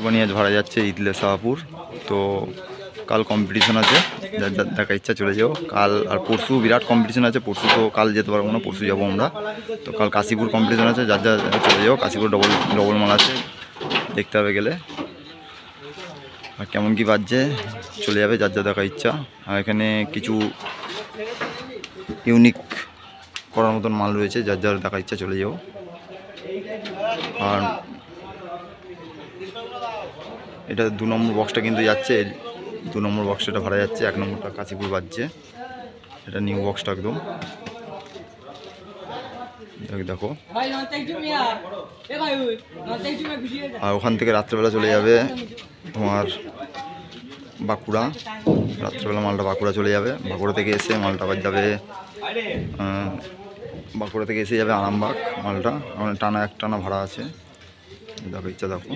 কোরবানি আজ ভাড়া যাচ্ছে ইদলে শাহপুর। তো কাল কম্পিটিশন আছে, যার যার দেখা ইচ্ছা চলে যাও। কাল আর পরশু বিরাট কম্পিটিশন আছে, পরশু তো কাল যেতে পারবো না, পরশু যাবো আমরা। তো কাল কাশীপুর কম্পিটিশন আছে, যার যার চলে যাও। কাশীপুর ডবল মাল আছে, দেখতে হবে গেলে। আর কেমন কি বাজছে চলে যাবে, যার যা দেখা ইচ্ছা। আর এখানে কিছু ইউনিক করার মতন মাল রয়েছে, যার যার দেখা ইচ্ছা চলে যাও। আর এটা 2 নম্বর বক্সটা কিন্তু যাচ্ছে, 2 নম্বর বক্সটা ভাড়া যাচ্ছে, 1 নম্বরটা কাশীপুর বাজছে। এটা নিউ বক্সটা একদম দেখো। আর ওখান থেকে রাত্রেবেলা চলে যাবে তোমার বাঁকুড়া। রাত্রেবেলা মালটা বাঁকুড়া চলে যাবে, বাঁকুড়া থেকে এসে মালটা আবার যাবে, বাঁকুড়া থেকে এসে যাবে আরামবাগ মালটা। মানে টানা এক টানা ভাড়া আছে, দেখো ইচ্ছা দেখো।